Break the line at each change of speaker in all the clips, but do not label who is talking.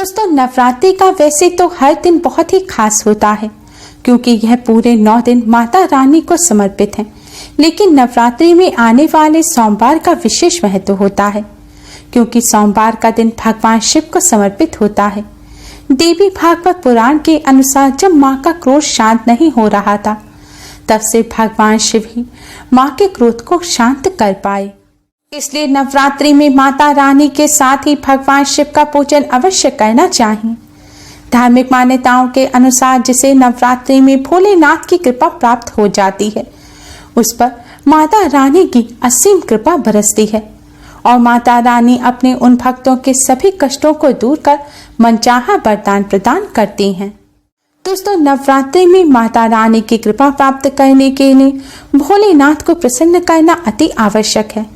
दोस्तों, नवरात्रि का वैसे तो हर दिन बहुत ही खास होता है क्योंकि यह पूरे 9 दिन माता रानी को समर्पित है। लेकिन नवरात्रि में आने वाले सोमवार का विशेष महत्व होता है क्योंकि सोमवार का दिन भगवान शिव को समर्पित होता है। देवी भागवत पुराण के अनुसार जब माँ का क्रोध शांत नहीं हो रहा था, तब से भगवान शिव ही माँ के क्रोध को शांत कर पाए। इसलिए नवरात्रि में माता रानी के साथ ही भगवान शिव का पूजन अवश्य करना चाहिए। धार्मिक मान्यताओं के अनुसार जिसे नवरात्रि में भोलेनाथ की कृपा प्राप्त हो जाती है, उस पर माता रानी की असीम कृपा बरसती है और माता रानी अपने उन भक्तों के सभी कष्टों को दूर कर मनचाहा वरदान प्रदान करती हैं। दोस्तों, नवरात्रि में माता रानी की कृपा प्राप्त करने के लिए भोलेनाथ को प्रसन्न करना अति आवश्यक है।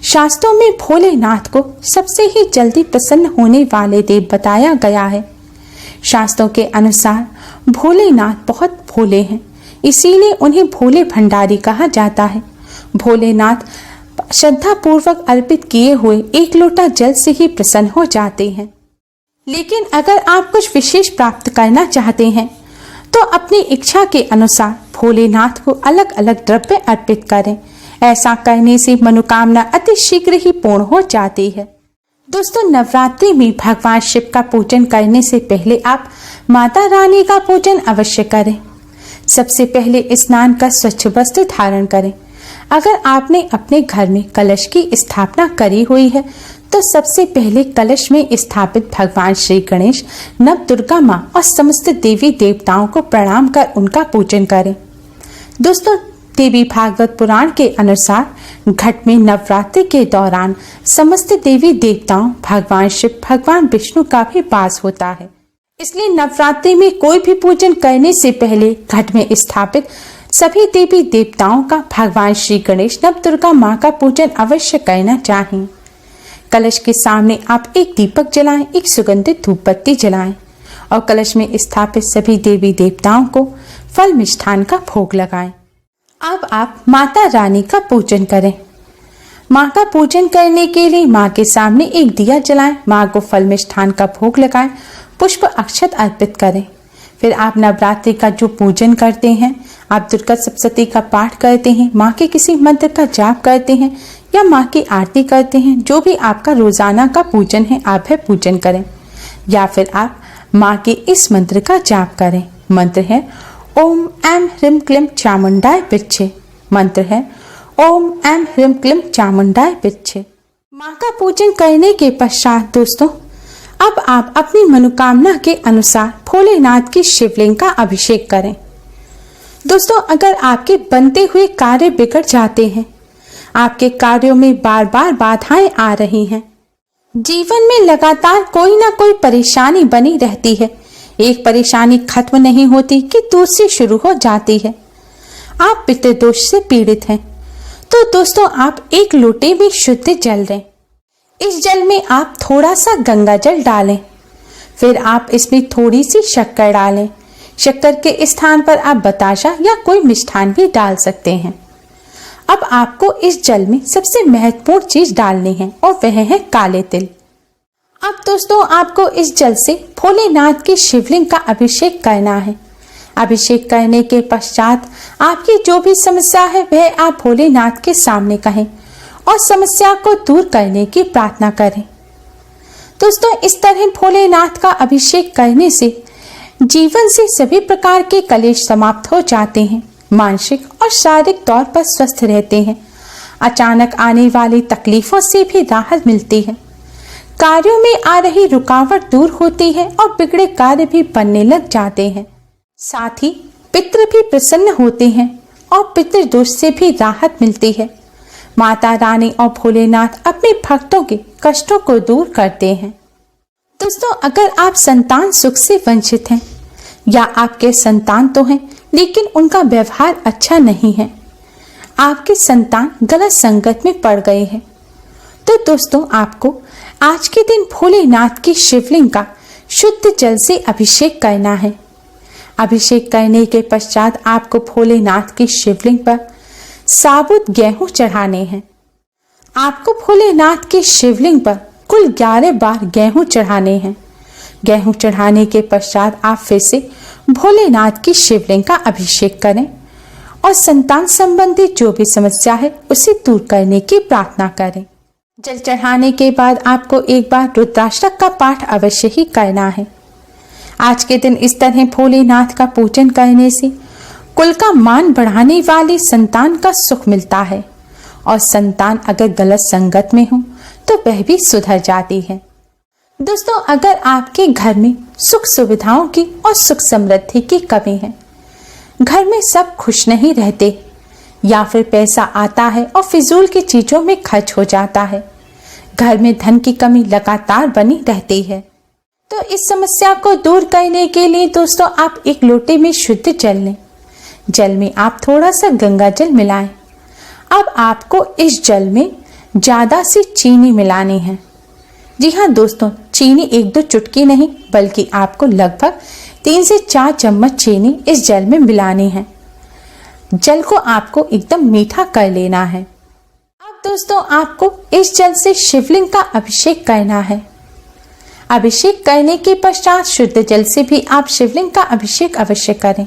शास्त्रों में भोलेनाथ को सबसे ही जल्दी प्रसन्न होने वाले देव बताया गया है। शास्त्रों के अनुसार भोलेनाथ बहुत भोले हैं, इसीलिए उन्हें भोले भंडारी कहा जाता है। भोलेनाथ श्रद्धा पूर्वक अर्पित किए हुए एक लोटा जल से ही प्रसन्न हो जाते हैं। लेकिन अगर आप कुछ विशेष प्राप्त करना चाहते हैं तो अपनी इच्छा के अनुसार भोलेनाथ को अलग अलग द्रव्य अर्पित करें। ऐसा करने से मनोकामना अति शीघ्र ही पूर्ण हो जाती है। दोस्तों, नवरात्रि में भगवान शिव का पूजन करने से पहले आप माता रानी का पूजन अवश्य करें। सबसे पहले स्नान कर स्वच्छ वस्त्र धारण करें। अगर आपने अपने घर में कलश की स्थापना करी हुई है तो सबसे पहले कलश में स्थापित भगवान श्री गणेश, नव दुर्गा माँ और समस्त देवी देवताओं को प्रणाम कर उनका पूजन करें। दोस्तों, देवी भागवत पुराण के अनुसार घट में नवरात्रि के दौरान समस्त देवी देवताओं, भगवान शिव, भगवान विष्णु का भी वास होता है। इसलिए नवरात्रि में कोई भी पूजन करने से पहले घट में स्थापित सभी देवी देवताओं का, भगवान श्री गणेश, नव दुर्गा माँ का पूजन अवश्य करना चाहिए। कलश के सामने आप एक दीपक जलाएं, एक सुगंधित धूप बत्ती जलाएं और कलश में स्थापित सभी देवी देवताओं को फल मिष्ठान का भोग लगाएं। अब आप माता रानी का पूजन करें। माँ का पूजन करने के लिए माँ के सामने एक दिया जलाएं, माँ को फल मिष्ठान का भोग लगाएं, पुष्प अक्षत अर्पित करें। फिर आप नवरात्रि का जो पूजन करते हैं, आप दुर्गा सप्तशती का पाठ करते हैं, माँ के किसी मंत्र का जाप करते हैं या माँ की आरती करते हैं, जो भी आपका रोजाना का पूजन है आप है पूजन करें। या फिर आप माँ के इस मंत्र का जाप करें। मंत्र है ओम ऐं ह्रीं क्लीं चामुंडाय विच्चे। मंत्र है ओम ऐं ह्रीं क्लीं चामुंडाय विच्चे। माँ का पूजन करने के पश्चात दोस्तों, अब आप अपनी मनोकामना के अनुसार भोलेनाथ की शिवलिंग का अभिषेक करें। दोस्तों, अगर आपके बनते हुए कार्य बिगड़ जाते हैं, आपके कार्यों में बार बार बाधाएं आ रही हैं, जीवन में लगातार कोई ना कोई परेशानी बनी रहती है, एक परेशानी खत्म नहीं होती कि दूसरी शुरू हो जाती है, आप पितृदोष से पीड़ित हैं, तो दोस्तों आप एक लोटे में शुद्ध जल लें। इस जल में आप थोड़ा सा गंगा जल डालें। फिर आप इसमें थोड़ी सी शक्कर डालें। शक्कर के स्थान पर आप बताशा या कोई मिष्ठान भी डाल सकते हैं। अब आपको इस जल में सबसे महत्वपूर्ण चीज डालनी है और वह है काले तिल। अब दोस्तों, आपको इस जल से भोलेनाथ की शिवलिंग का अभिषेक करना है। अभिषेक करने के पश्चात आपकी जो भी समस्या है वह आप भोलेनाथ के सामने कहें और समस्या को दूर करने की प्रार्थना करें। दोस्तों, इस तरह भोलेनाथ का अभिषेक करने से जीवन से सभी प्रकार के कलेश समाप्त हो जाते हैं, मानसिक और शारीरिक तौर पर स्वस्थ रहते हैं, अचानक आने वाली तकलीफों से भी राहत मिलती है, कार्यों में आ रही रुकावट दूर होती है और बिगड़े कार्य भी बनने लग जाते हैं। साथ ही पितृ भी प्रसन्न होते हैं और पितृदोष से भी राहत मिलती है। माता रानी और भोलेनाथ अपने भक्तों के कष्टों को दूर करते हैं। दोस्तों, अगर आप संतान सुख से वंचित हैं या आपके संतान तो हैं लेकिन उनका व्यवहार अच्छा नहीं है, आपके संतान गलत संगत में पड़ गए हैं, तो दोस्तों आपको आज के दिन भोलेनाथ की शिवलिंग का शुद्ध जल से अभिषेक करना है। अभिषेक करने के पश्चात आपको भोलेनाथ की शिवलिंग पर साबुत गेहूं चढ़ाने हैं। आपको भोलेनाथ की शिवलिंग पर कुल 11 बार गेहूं चढ़ाने हैं गेहूं चढ़ाने के पश्चात आप फिर से भोलेनाथ की शिवलिंग का अभिषेक करें और संतान संबंधी जो भी समस्या है उसे दूर करने की प्रार्थना करें। जल चढ़ाने के बाद आपको एक बार रुद्राष्टक का पाठ अवश्य ही करना है। आज के दिन इस तरह भोलेनाथ का पूजन करने से कुल का मान बढ़ाने वाली संतान का सुख मिलता है और संतान अगर गलत संगत में हो तो वह भी सुधर जाती है। दोस्तों, अगर आपके घर में सुख सुविधाओं की और सुख समृद्धि की कमी है, घर में सब खुश नहीं रहते या फिर पैसा आता है और फिजूल की चीजों में खर्च हो जाता है, घर में धन की कमी लगातार बनी रहती है, तो इस समस्या को दूर करने के लिए दोस्तों आप एक लोटे में शुद्ध जल लें। जल में आप थोड़ा सा गंगा जल मिलाएं। अब आपको इस जल में ज्यादा सी चीनी मिलानी है। जी हाँ दोस्तों, चीनी 1-2 चुटकी नहीं बल्कि आपको लगभग 3 से 4 चम्मच चीनी इस जल में मिलानी है। जल को आपको एकदम मीठा कर लेना है। अब दोस्तों आपको इस जल से शिवलिंग का अभिषेक करना है। अभिषेक करने के पश्चात शुद्ध जल से भी आप शिवलिंग का अभिषेक अवश्य करें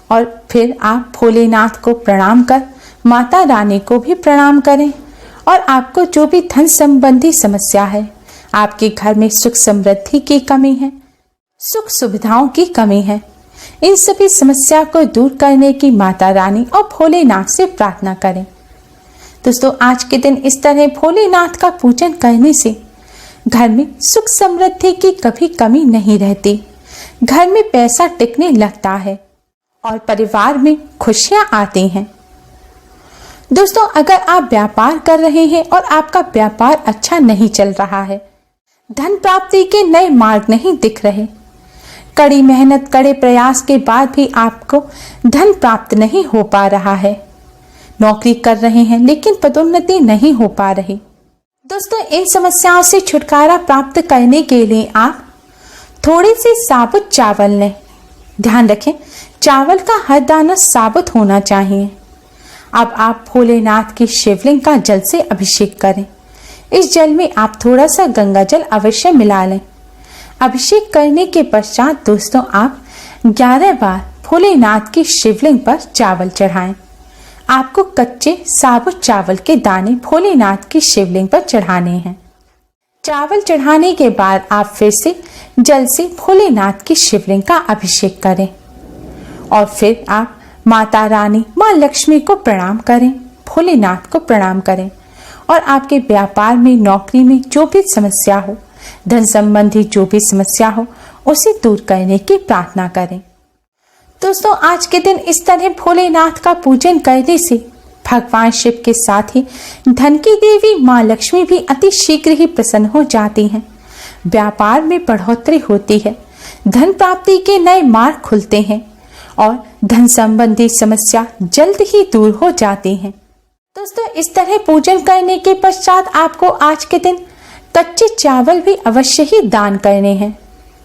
और फिर आप भोलेनाथ को प्रणाम कर माता रानी को भी प्रणाम करें और आपको जो भी धन संबंधी समस्या है, आपके घर में सुख समृद्धि की कमी है, सुख सुविधाओं की कमी है, इन सभी समस्या को दूर करने की माता रानी और भोलेनाथ से प्रार्थना करें। दोस्तों, आज के दिन इस तरह भोलेनाथ का पूजन करने से घर में सुख समृद्धि की कभी कमी नहीं रहती, घर में पैसा टिकने लगता है और परिवार में खुशियां आती हैं। दोस्तों, अगर आप व्यापार कर रहे हैं और आपका व्यापार अच्छा नहीं चल रहा है, धन प्राप्ति के नए मार्ग नहीं दिख रहे, कड़ी मेहनत कड़े प्रयास के बाद भी आपको धन प्राप्त नहीं हो पा रहा है, नौकरी कर रहे हैं लेकिन पदोन्नति नहीं हो पा रही, दोस्तों इन समस्याओं से छुटकारा प्राप्त करने के लिए आप थोड़े से साबुत चावल लें। ध्यान रखें, चावल का हर दाना साबुत होना चाहिए। अब आप भोलेनाथ की शिवलिंग का जल से अभिषेक करें। इस जल में आप थोड़ा सा गंगा जल अवश्य मिला लें। अभिषेक करने के पश्चात दोस्तों आप 11 बार भोलेनाथ की शिवलिंग पर चावल चढ़ाएं। आपको कच्चे साबुत चावल के दाने भोलेनाथ की शिवलिंग पर चढ़ाने हैं। चावल चढ़ाने के बाद आप फिर से जल से भोलेनाथ की शिवलिंग का अभिषेक करें और फिर आप माता रानी माँ लक्ष्मी को प्रणाम करें, भोलेनाथ को प्रणाम करें और आपके व्यापार में नौकरी में जो भी समस्या हो, धन संबंधी जो भी समस्या हो, उसे दूर करने की प्रार्थना करें। दोस्तों, आज के दिन इस तरह भोलेनाथ का पूजन करने से भगवान शिव के साथ ही धन की देवी माँ लक्ष्मी भी अति शीघ्र ही प्रसन्न हो जाती हैं। व्यापार में बढ़ोतरी होती है, धन प्राप्ति के नए मार्ग खुलते हैं और धन संबंधी समस्या जल्द ही दूर हो जाती हैं। दोस्तों, इस तरह पूजन करने के पश्चात आपको आज के दिन कच्चे चावल भी अवश्य ही दान करने हैं।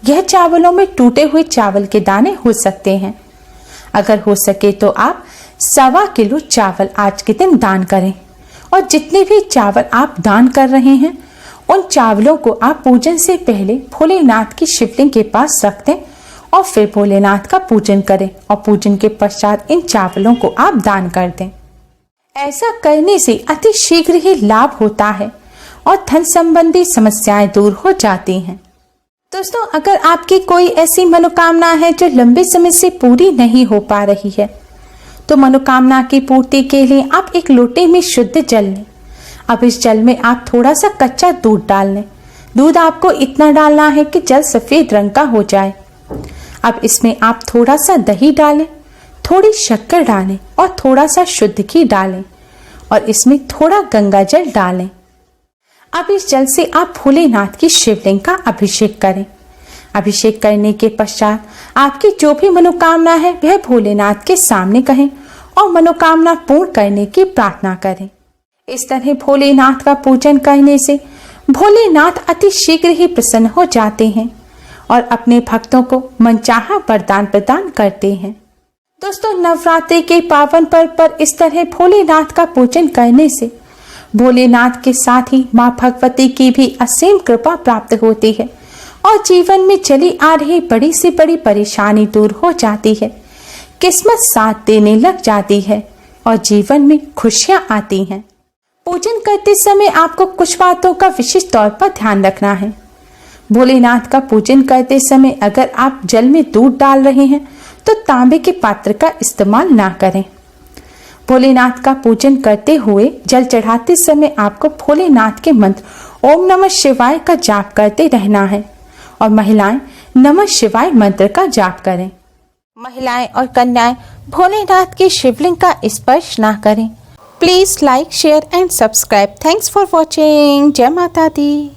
यह चावलों में टूटे हुए चावल के दाने हो सकते हैं। अगर हो सके तो आप 1.25 किलो चावल आज के दिन दान करें और जितने भी चावल आप दान कर रहे हैं उन चावलों को आप पूजन से पहले भोलेनाथ की शिवलिंग के पास रख दें और फिर भोलेनाथ का पूजन करें और पूजन के पश्चात इन चावलों को आप दान कर दें। ऐसा करने से अति शीघ्र ही लाभ होता है और धन संबंधी समस्याएं दूर हो जाती हैं। दोस्तों, अगर आपकी कोई ऐसी मनोकामना है जो लंबे समय से पूरी नहीं हो पा रही है, तो मनोकामना की पूर्ति के लिए आप एक लोटे में शुद्ध जल लें। अब इस जल में आप थोड़ा सा कच्चा दूध डाल लें। दूध आपको इतना डालना है कि जल सफेद रंग का हो जाए। अब इसमें आप थोड़ा सा दही डालें, थोड़ी शक्कर डालें और थोड़ा सा शुद्ध घी डालें और इसमें थोड़ा गंगा जल डालें। अब इस जल से आप भोलेनाथ की शिवलिंग का अभिषेक करें। अभिषेक करने के पश्चात आपकी जो भी मनोकामना है वह भोलेनाथ के सामने कहें और मनोकामना पूर्ण करने की प्रार्थना करें। इस तरह भोलेनाथ का पूजन करने से भोलेनाथ अति शीघ्र ही प्रसन्न हो जाते हैं और अपने भक्तों को मनचाहा वरदान प्रदान करते हैं। दोस्तों, नवरात्रि के पावन पर्व पर इस तरह भोलेनाथ का पूजन करने से भोलेनाथ के साथ ही माँ भगवती की भी असीम कृपा प्राप्त होती है और जीवन में चली आ रही बड़ी से बड़ी परेशानी दूर हो जाती है। किस्मत साथ देने लग जाती है और जीवन में खुशियां आती हैं। पूजन करते समय आपको कुछ बातों का विशेष तौर पर ध्यान रखना है। भोलेनाथ का पूजन करते समय अगर आप जल में दूध डाल रहे हैं तो तांबे के पात्र का इस्तेमाल ना करें। भोलेनाथ का पूजन करते हुए जल चढ़ाते समय आपको भोलेनाथ के मंत्र ओम नमः शिवाय का जाप करते रहना है और महिलाएं नमः शिवाय मंत्र का जाप करें। महिलाएं और कन्याएं भोलेनाथ के शिवलिंग का स्पर्श ना करें। Please like, share and subscribe. Thanks for watching. जय माता दी।